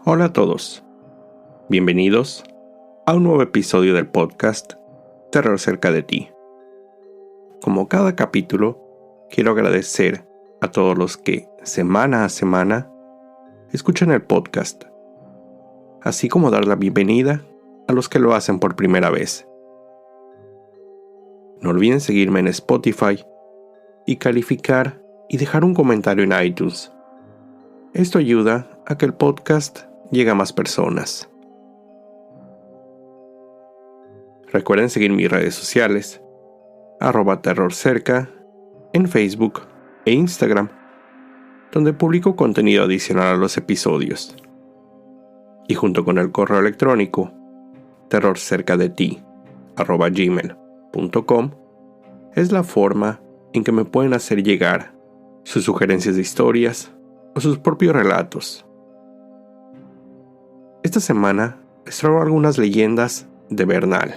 Hola a todos, bienvenidos a un nuevo episodio del podcast Terror cerca de ti. Como cada capítulo, quiero agradecer a todos los que semana a semana escuchan el podcast, así como dar la bienvenida a los que lo hacen por primera vez. No olviden seguirme en Spotify y calificar y dejar un comentario en iTunes. Esto ayuda a que el podcast llegue a más personas. Recuerden seguir mis redes sociales, @terrorcerca, en Facebook e Instagram, donde publico contenido adicional a los episodios. Y junto con el correo electrónico, terrorcercadeti@gmail.com, es la forma en que me pueden hacer llegar sus sugerencias de historias o sus propios relatos. Esta semana les traigo algunas leyendas de Bernal.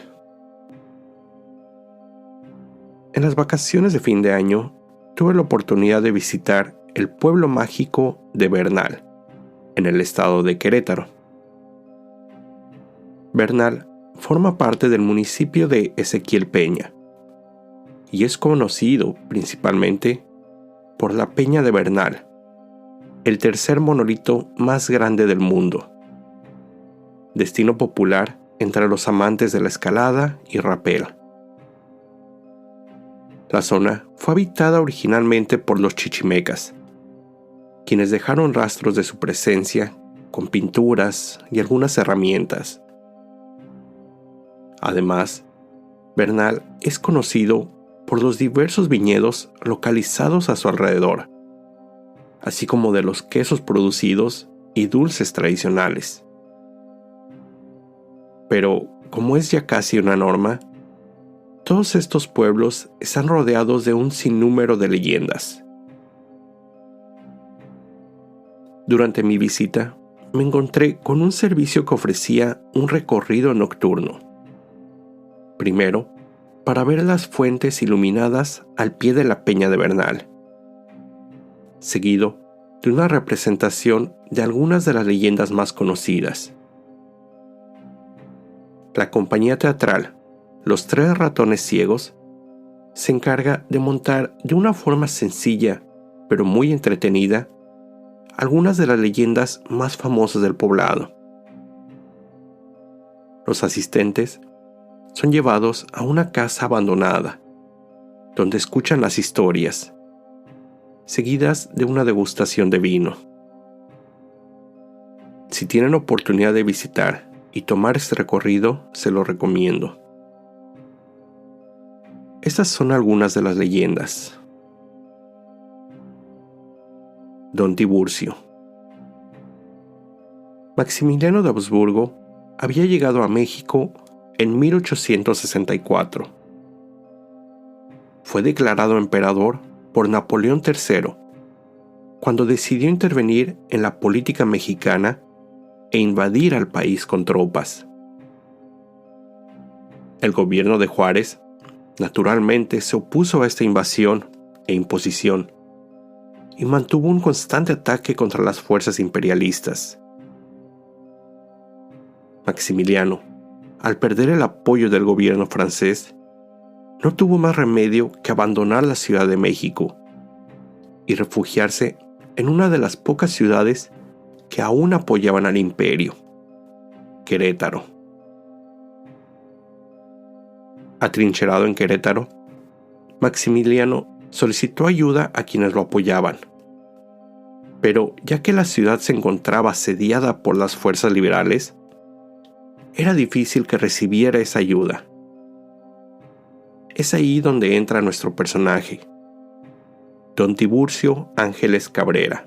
En las vacaciones de fin de año tuve la oportunidad de visitar el pueblo mágico de Bernal, en el estado de Querétaro. Bernal forma parte del municipio de Ezequiel Peña y es conocido principalmente por la Peña de Bernal, el tercer monolito más grande del mundo, destino popular entre los amantes de la escalada y rappel. La zona fue habitada originalmente por los chichimecas, quienes dejaron rastros de su presencia con pinturas y algunas herramientas. Además, Bernal es conocido por los diversos viñedos localizados a su alrededor, así como de los quesos producidos y dulces tradicionales. Pero, como es ya casi una norma, todos estos pueblos están rodeados de un sinnúmero de leyendas. Durante mi visita, me encontré con un servicio que ofrecía un recorrido nocturno. Primero, para ver las fuentes iluminadas al pie de la Peña de Bernal, seguido de una representación de algunas de las leyendas más conocidas. La compañía teatral Los Tres Ratones Ciegos se encarga de montar de una forma sencilla, pero muy entretenida, algunas de las leyendas más famosas del poblado. Los asistentes son llevados a una casa abandonada, donde escuchan las historias, seguidas de una degustación de vino. Si tienen oportunidad de visitar y tomar este recorrido, se lo recomiendo. Estas son algunas de las leyendas. Don Tiburcio. Maximiliano de Habsburgo había llegado a México en 1864. Fue declarado emperador por Napoleón III cuando decidió intervenir en la política mexicana e invadir al país con tropas. El gobierno de Juárez naturalmente se opuso a esta invasión e imposición y mantuvo un constante ataque contra las fuerzas imperialistas. Maximiliano, al perder el apoyo del gobierno francés, no tuvo más remedio que abandonar la Ciudad de México y refugiarse en una de las pocas ciudades que aún apoyaban al imperio, Querétaro. Atrincherado en Querétaro, Maximiliano solicitó ayuda a quienes lo apoyaban, pero ya que la ciudad se encontraba asediada por las fuerzas liberales, era difícil que recibiera esa ayuda. Es ahí donde entra nuestro personaje, Don Tiburcio Ángeles Cabrera.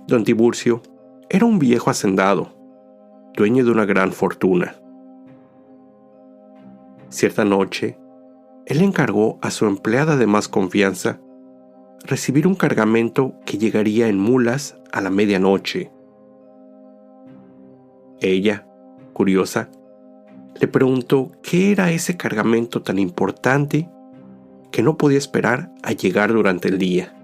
Don Tiburcio era un viejo hacendado, dueño de una gran fortuna. Cierta noche, él encargó a su empleada de más confianza recibir un cargamento que llegaría en mulas a la medianoche. Ella, curiosa, le preguntó qué era ese cargamento tan importante que no podía esperar a llegar durante el día.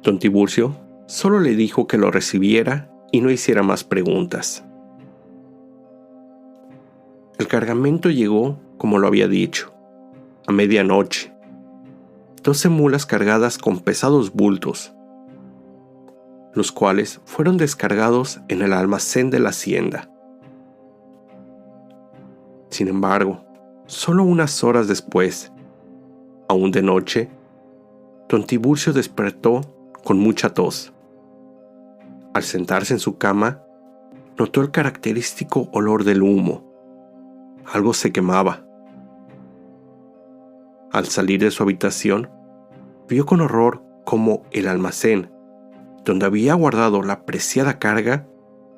Don Tiburcio solo le dijo que lo recibiera y no hiciera más preguntas. El cargamento llegó como lo había dicho, a medianoche. 12 mulas cargadas con pesados bultos, los cuales fueron descargados en el almacén de la hacienda. Sin embargo, solo unas horas después, aún de noche, don Tiburcio despertó con mucha tos. Al sentarse en su cama, notó el característico olor del humo. Algo se quemaba. Al salir de su habitación, vio con horror cómo el almacén, donde había guardado la preciada carga,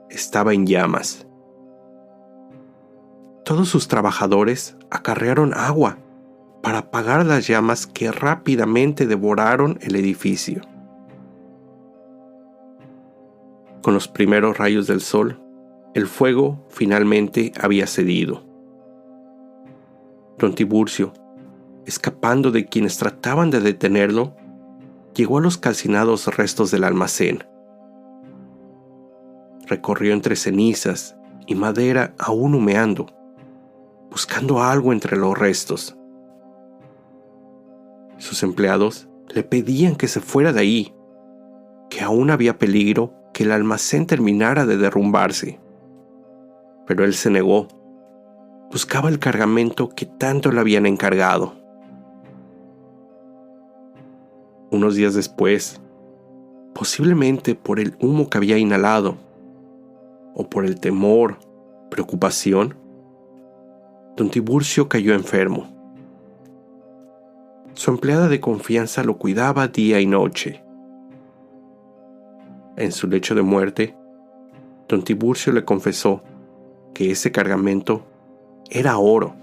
estaba en llamas. Todos sus trabajadores acarrearon agua para apagar las llamas que rápidamente devoraron el edificio. Con los primeros rayos del sol, el fuego finalmente había cedido. Don Tiburcio, escapando de quienes trataban de detenerlo, llegó a los calcinados restos del almacén. Recorrió entre cenizas y madera aún humeando, buscando algo entre los restos. Sus empleados le pedían que se fuera de ahí, que aún había peligro que el almacén terminara de derrumbarse. Pero él se negó. Buscaba el cargamento que tanto le habían encargado. Unos días después, posiblemente por el humo que había inhalado, o por el temor, preocupación, don Tiburcio cayó enfermo. Su empleada de confianza lo cuidaba día y noche. En su lecho de muerte, don Tiburcio le confesó que ese cargamento era oro.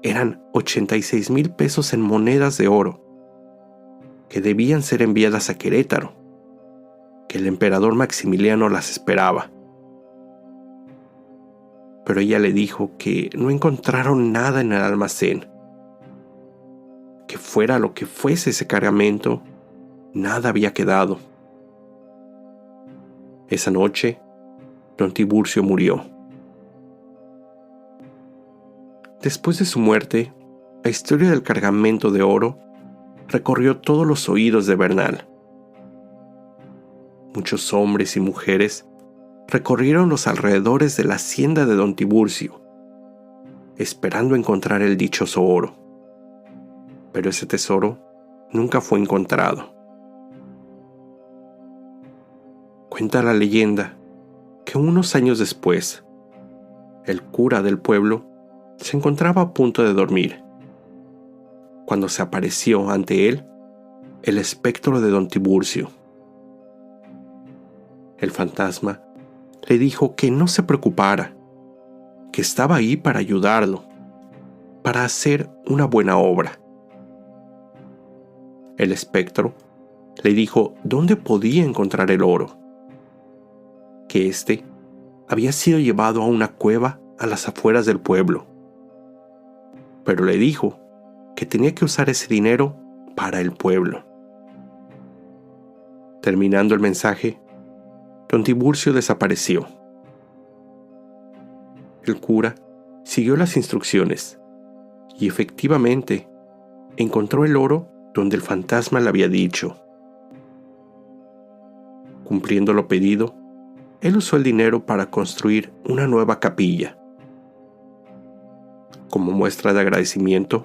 Eran 86,000 pesos en monedas de oro, que debían ser enviadas a Querétaro, que el emperador Maximiliano las esperaba. Pero ella le dijo que no encontraron nada en el almacén, que fuera lo que fuese ese cargamento, nada había quedado. Esa noche, don Tiburcio murió. Después de su muerte, la historia del cargamento de oro recorrió todos los oídos de Bernal. Muchos hombres y mujeres recorrieron los alrededores de la hacienda de don Tiburcio, esperando encontrar el dichoso oro. Pero ese tesoro nunca fue encontrado. Cuenta la leyenda que unos años después, el cura del pueblo se encontraba a punto de dormir, cuando se apareció ante él el espectro de don Tiburcio. El fantasma le dijo que no se preocupara, que estaba ahí para ayudarlo, para hacer una buena obra. El espectro le dijo dónde podía encontrar el oro, que éste había sido llevado a una cueva a las afueras del pueblo, pero le dijo que tenía que usar ese dinero para el pueblo. Terminando el mensaje, don Tiburcio desapareció. El cura siguió las instrucciones y efectivamente encontró el oro donde el fantasma le había dicho. Cumpliendo lo pedido, él usó el dinero para construir una nueva capilla. Como muestra de agradecimiento,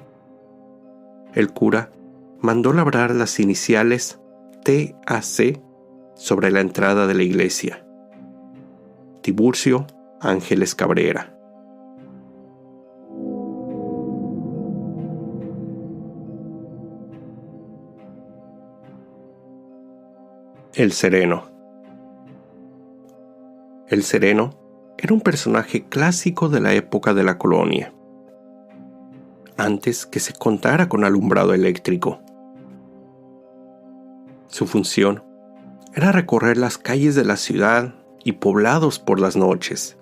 el cura mandó labrar las iniciales TAC sobre la entrada de la iglesia. Tiburcio Ángeles Cabrera. El Sereno. El Sereno era un personaje clásico de la época de la colonia, antes que se contara con alumbrado eléctrico. Su función era recorrer las calles de la ciudad y poblados por las noches.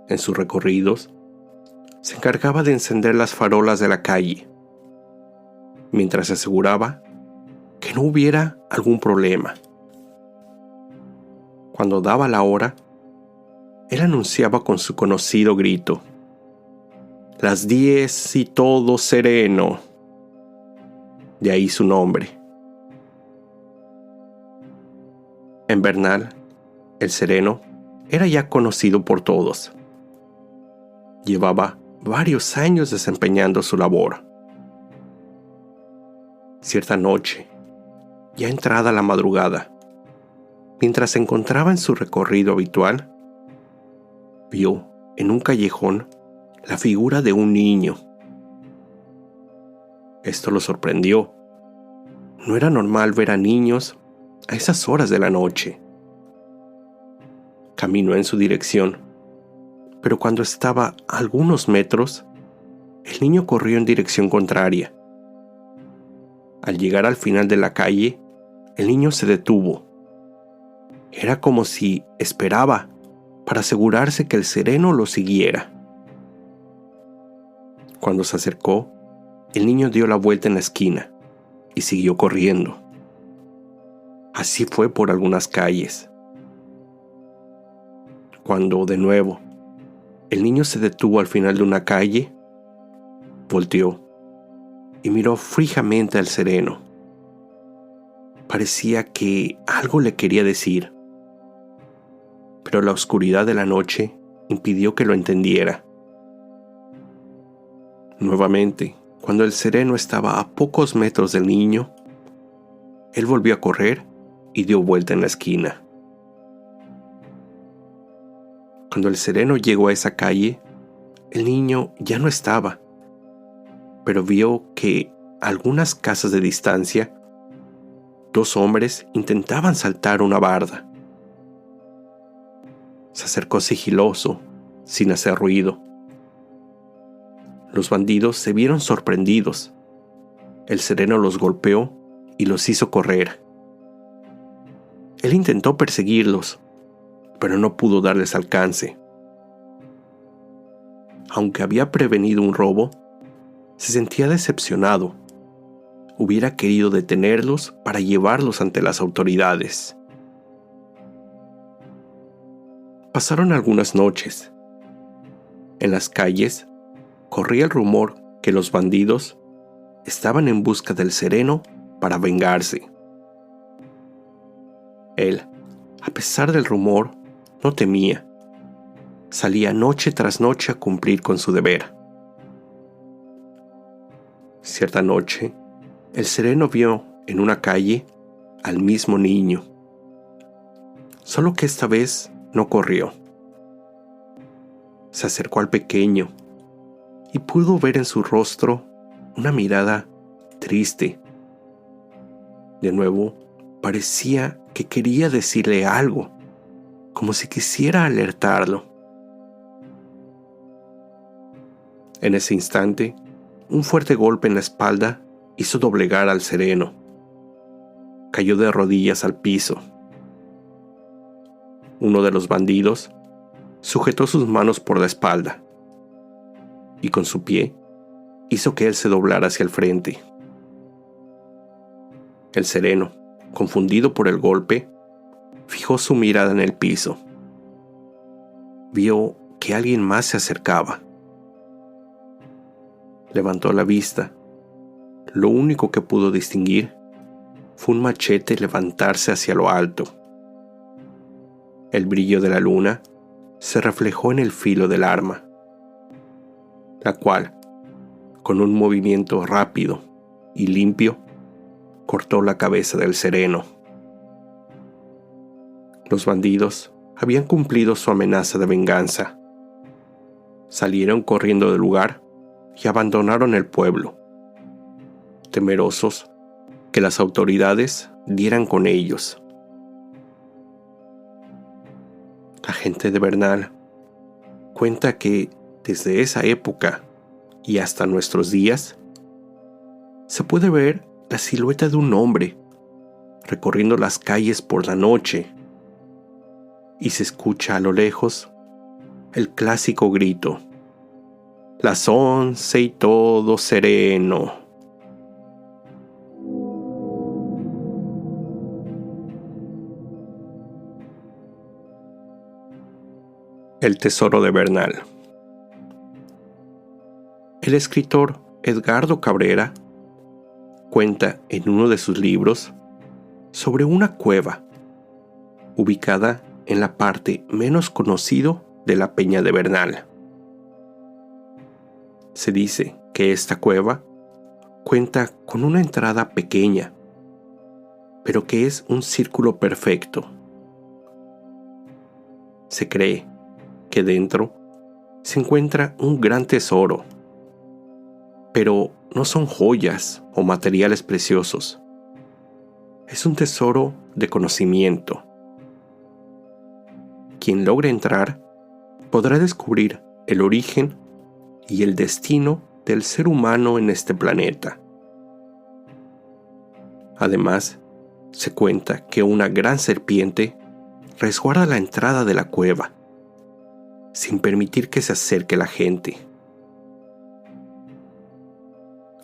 En sus recorridos, se encargaba de encender las farolas de la calle, mientras se aseguraba que no hubiera algún problema. Cuando daba la hora, él anunciaba con su conocido grito: «Las 10 y todo sereno». De ahí su nombre. En Bernal, el sereno era ya conocido por todos. Llevaba varios años desempeñando su labor. Cierta noche, ya entrada la madrugada, mientras se encontraba en su recorrido habitual, vio en un callejón la figura de un niño. Esto lo sorprendió. No era normal ver a niños a esas horas de la noche. Caminó en su dirección, pero cuando estaba a algunos metros, el niño corrió en dirección contraria. Al llegar al final de la calle, el niño se detuvo. Era como si esperaba para asegurarse que el sereno lo siguiera. Cuando se acercó, el niño dio la vuelta en la esquina y siguió corriendo. Así fue por algunas calles. Cuando, de nuevo, el niño se detuvo al final de una calle, volteó y miró fijamente al sereno. Parecía que algo le quería decir, pero la oscuridad de la noche impidió que lo entendiera. Nuevamente, cuando el sereno estaba a pocos metros del niño, él volvió a correr y dio vuelta en la esquina. Cuando el sereno llegó a esa calle, el niño ya no estaba, pero vio que a algunas casas de distancia, 2 hombres intentaban saltar una barda. Se acercó sigiloso, sin hacer ruido. Los bandidos se vieron sorprendidos. El sereno los golpeó y los hizo correr. Él intentó perseguirlos, pero no pudo darles alcance. Aunque había prevenido un robo, se sentía decepcionado. Hubiera querido detenerlos para llevarlos ante las autoridades. Pasaron algunas noches. En las calles corría el rumor que los bandidos estaban en busca del sereno para vengarse. Él, a pesar del rumor, no temía. Salía noche tras noche a cumplir con su deber. Cierta noche, el sereno vio en una calle al mismo niño, solo que esta vez no corrió. Se acercó al pequeño y pudo ver en su rostro una mirada triste. De nuevo, parecía que quería decirle algo, como si quisiera alertarlo. En ese instante, un fuerte golpe en la espalda hizo doblegar al sereno. Cayó de rodillas al piso. Uno de los bandidos sujetó sus manos por la espalda y con su pie hizo que él se doblara hacia el frente. El sereno, confundido por el golpe, fijó su mirada en el piso. Vio que alguien más se acercaba. Levantó la vista. Lo único que pudo distinguir fue un machete levantarse hacia lo alto. El brillo de la luna se reflejó en el filo del arma, la cual, con un movimiento rápido y limpio, cortó la cabeza del sereno. Los bandidos habían cumplido su amenaza de venganza. Salieron corriendo del lugar y abandonaron el pueblo, temerosos que las autoridades dieran con ellos. La gente de Bernal cuenta que desde esa época y hasta nuestros días se puede ver la silueta de un hombre recorriendo las calles por la noche y se escucha a lo lejos el clásico grito: «Las 11 y todo sereno». El tesoro de Bernal. El escritor Edgardo Cabrera cuenta en uno de sus libros sobre una cueva ubicada en la parte menos conocida de la Peña de Bernal. Se dice que esta cueva cuenta con una entrada pequeña, pero que es un círculo perfecto. Se cree que dentro se encuentra un gran tesoro, pero no son joyas o materiales preciosos. Es un tesoro de conocimiento. Quien logre entrar podrá descubrir el origen y el destino del ser humano en este planeta. Además, se cuenta que una gran serpiente resguarda la entrada de la cueva, sin permitir que se acerque la gente.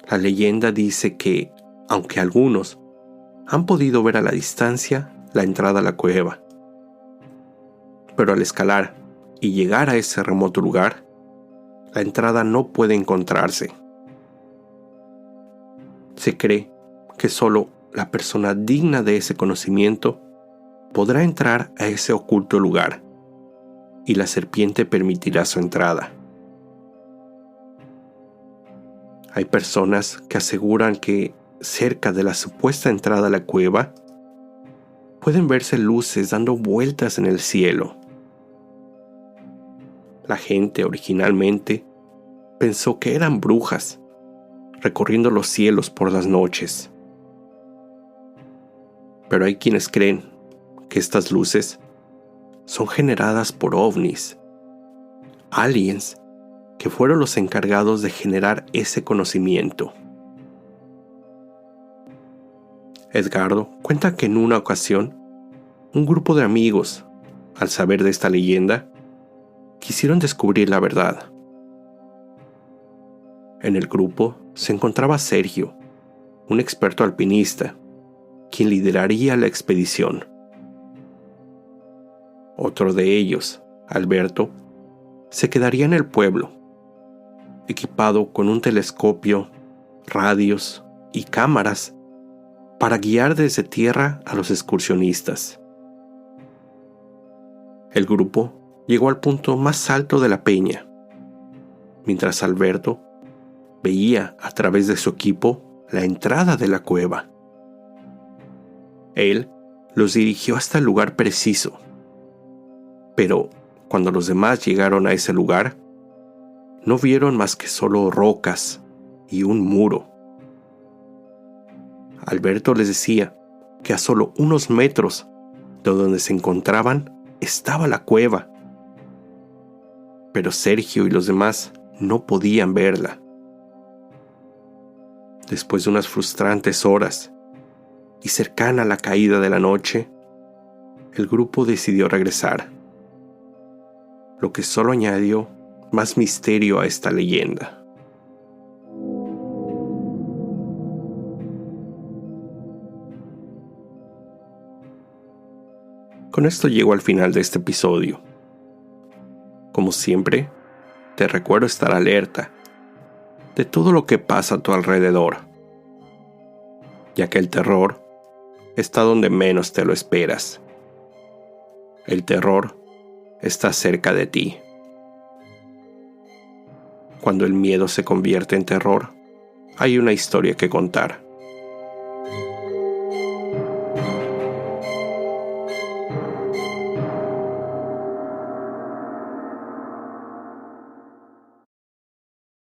La leyenda dice que, aunque algunos han podido ver a la distancia la entrada a la cueva, pero al escalar y llegar a ese remoto lugar, la entrada no puede encontrarse. Se cree que solo la persona digna de ese conocimiento podrá entrar a ese oculto lugar, y la serpiente permitirá su entrada. Hay personas que aseguran que cerca de la supuesta entrada a la cueva pueden verse luces dando vueltas en el cielo. La gente originalmente pensó que eran brujas recorriendo los cielos por las noches. Pero hay quienes creen que estas luces son generadas por ovnis, aliens que fueron los encargados de generar ese conocimiento. Edgardo cuenta que en una ocasión, un grupo de amigos, al saber de esta leyenda, quisieron descubrir la verdad. En el grupo se encontraba Sergio, un experto alpinista, quien lideraría la expedición. Otro de ellos, Alberto, se quedaría en el pueblo, equipado con un telescopio, radios y cámaras para guiar desde tierra a los excursionistas. El grupo llegó al punto más alto de la peña, mientras Alberto veía a través de su equipo la entrada de la cueva. Él los dirigió hasta el lugar preciso, pero cuando los demás llegaron a ese lugar, no vieron más que solo rocas y un muro. Alberto les decía que a solo unos metros de donde se encontraban estaba la cueva, pero Sergio y los demás no podían verla. Después de unas frustrantes horas y cercana a la caída de la noche, el grupo decidió regresar, lo que solo añadió más misterio a esta leyenda. Con esto llego al final de este episodio. Como siempre, te recuerdo estar alerta de todo lo que pasa a tu alrededor, ya que el terror está donde menos te lo esperas. El terror está cerca de ti. Cuando el miedo se convierte en terror, hay una historia que contar.